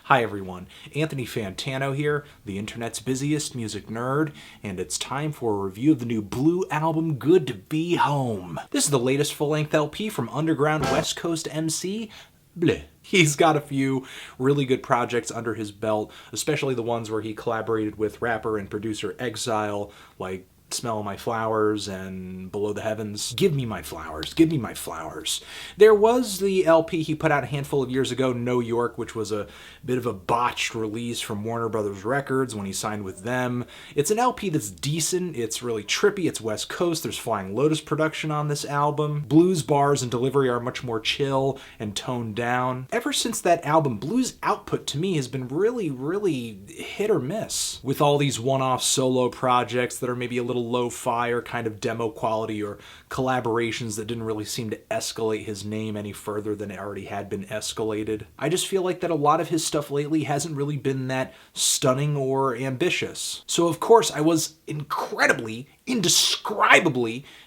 Hi everyone, Anthony Fantano here, the internet's busiest music nerd, and it's time for a review of the new Blue album, Good to Be Home. This is the latest full-length LP from underground West Coast MC, Bleh. He's got a few really good projects under his belt, especially the ones where he collaborated with rapper and producer Exile, like Smell My Flowers and Below the Heavens. Give me my flowers. Give me my flowers. There was the LP he put out a handful of years ago, No York, which was a bit of a botched release from Warner Brothers Records when he signed with them. It's an LP that's decent. It's really trippy. It's West Coast. There's Flying Lotus production on this album. Blues bars and delivery are much more chill and toned down. Ever since that album, Blues output to me has been really hit or miss. With all these one-off solo projects that are maybe a little lo-fi or kind of demo quality, or collaborations that didn't really seem to escalate his name any further than it already had been escalated. I just feel like that a lot of his stuff lately hasn't really been that stunning or ambitious. So of course I was indescribably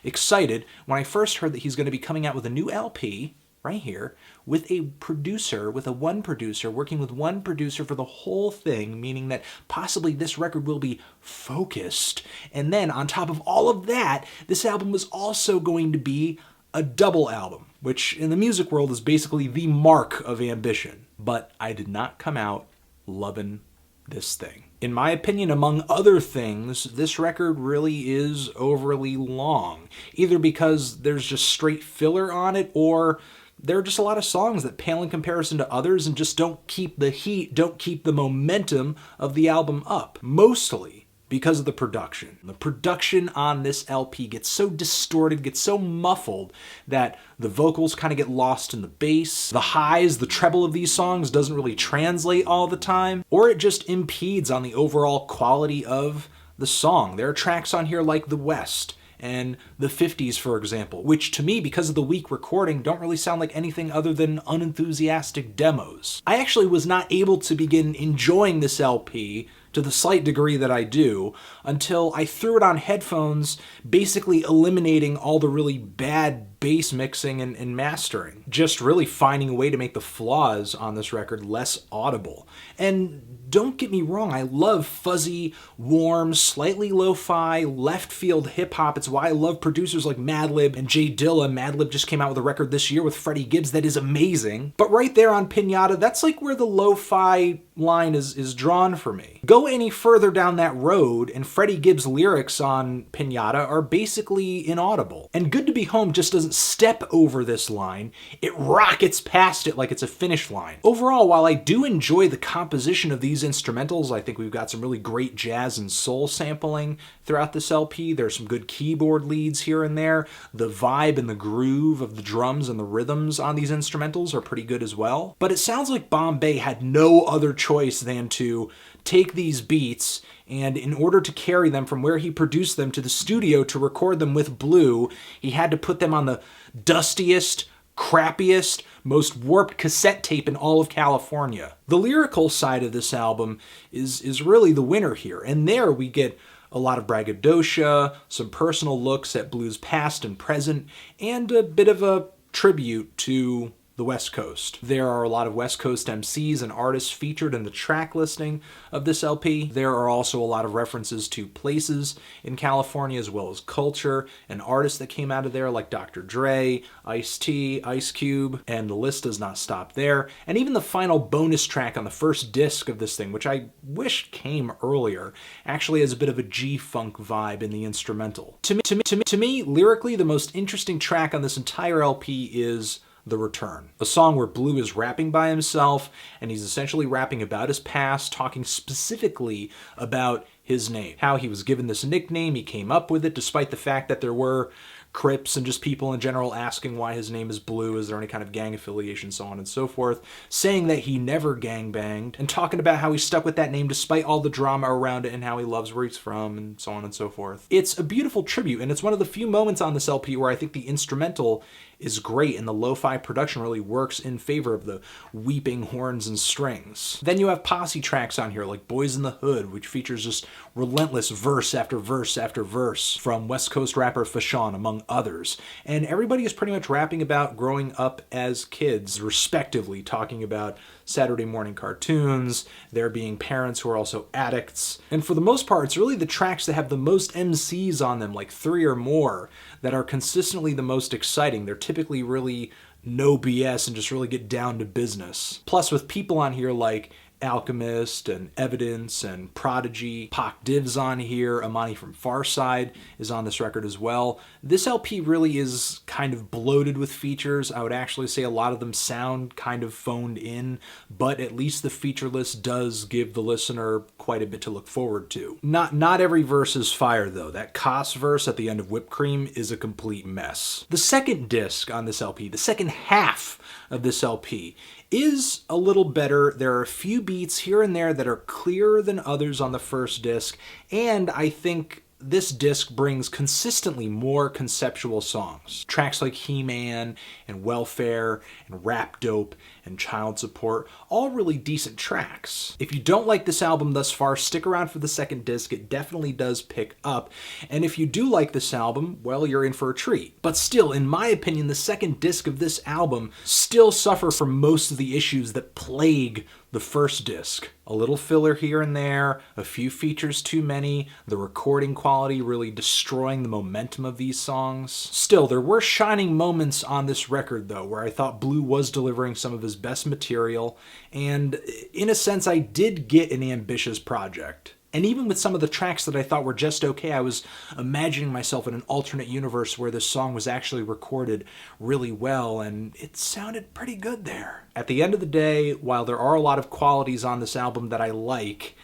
excited when I first heard that he's going to be coming out with a new LP right here, with one producer, working with one producer for the whole thing, meaning that possibly this record will be focused. And then on top of all of that, this album was also going to be a double album, which in the music world is basically the mark of ambition. But I did not come out loving this thing. In my opinion, among other things, this record really is overly long, either because there's just straight filler on it, or there are just a lot of songs that pale in comparison to others and just don't keep the heat, don't keep the momentum of the album up. Mostly because of the production. The production on this LP gets so distorted, gets so muffled, that the vocals kind of get lost in the bass. The highs, the treble of these songs doesn't really translate all the time, or it just impedes on the overall quality of the song. There are tracks on here like The West and the 50s, for example, which to me, because of the weak recording, don't really sound like anything other than unenthusiastic demos. I actually was not able to begin enjoying this LP to the slight degree that I do until I threw it on headphones, basically eliminating all the really bad bass mixing and mastering. Just really finding a way to make the flaws on this record less audible. And don't get me wrong, I love fuzzy, warm, slightly lo-fi, left-field hip-hop. It's why I love producers like Madlib and J Dilla. Madlib just came out with a record this year with Freddie Gibbs that is amazing. But right there on Pinata, that's like where the lo-fi line is drawn for me. Go any further down that road, and Freddie Gibbs' lyrics on Pinata are basically inaudible. And Good to Be Home just doesn't step over this line. It rockets past it like it's a finish line. Overall, while I do enjoy the composition of these instrumentals, I think we've got some really great jazz and soul sampling throughout this LP. There's some good keyboard leads here and there. The vibe and the groove of the drums and the rhythms on these instrumentals are pretty good as well. But it sounds like Bombay had no other choice than to take these beats, and in order to carry them from where he produced them to the studio to record them with Blue, he had to put them on the dustiest, crappiest, most warped cassette tape in all of California. The lyrical side of this album is really the winner here, and there we get a lot of braggadocio, some personal looks at Blue's past and present, and a bit of a tribute to the West Coast. There are a lot of West Coast MCs and artists featured in the track listing of this LP. There are also a lot of references to places in California, as well as culture and artists that came out of there, like Dr. Dre, Ice-T, Ice Cube, and the list does not stop there. And even the final bonus track on the first disc of this thing, which I wish came earlier, actually has a bit of a G-funk vibe in the instrumental. To me, lyrically, the most interesting track on this entire LP is The Return, a song where Blue is rapping by himself, and he's essentially rapping about his past, talking specifically about his name, how he was given this nickname, he came up with it, despite the fact that there were Crips and just people in general asking why his name is Blue, is there any kind of gang affiliation, so on and so forth, saying that he never gangbanged, and talking about how he stuck with that name despite all the drama around it and how he loves where he's from, and so on and so forth. It's a beautiful tribute, and it's one of the few moments on this LP where I think the instrumental is great, and the lo-fi production really works in favor of the weeping horns and strings. Then you have posse tracks on here like Boys in the Hood, which features just relentless verse after verse after verse from West Coast rapper Fashawn, among others. And everybody is pretty much rapping about growing up as kids, respectively, talking about Saturday morning cartoons, there being parents who are also addicts. And for the most part, it's really the tracks that have the most MCs on them, like 3 or more, that are consistently the most exciting. They're typically really no BS and just really get down to business. Plus, with people on here like Alchemist and Evidence and Prodigy, Pac Div's on here, Amani from Farside is on this record as well. This LP really is kind of bloated with features. I would actually say a lot of them sound kind of phoned in, but at least the feature list does give the listener quite a bit to look forward to. Not every verse is fire though. That Koss verse at the end of Whipped Cream is a complete mess. The second disc on this LP, the second half of this LP, is a little better. There are a few beats here and there that are clearer than others on the first disc, and I think this disc brings consistently more conceptual songs. Tracks like He-Man and Welfare and Rap Dope and Child Support, all really decent tracks. If you don't like this album thus far, stick around for the second disc. It definitely does pick up. And if you do like this album, well, you're in for a treat. But still, in my opinion, the second disc of this album still suffers from most of the issues that plague the first disc. A little filler here and there, a few features too many, the recording quality really destroying the momentum of these songs. Still, there were shining moments on this record though, where I thought Blue was delivering some of his best material, and in a sense I did get an ambitious project. And even with some of the tracks that I thought were just okay, I was imagining myself in an alternate universe where this song was actually recorded really well, and it sounded pretty good there. At the end of the day, while there are a lot of qualities on this album that I like,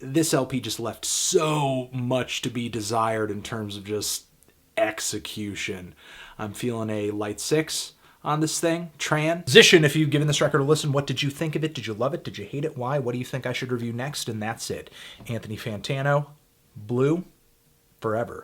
this LP just left so much to be desired in terms of just execution. I'm feeling a light 6 on this thing. Transition, if you've given this record a listen, what did you think of it? Did you love it? Did you hate it? Why? What do you think I should review next? And that's it. Anthony Fantano, Blue, forever.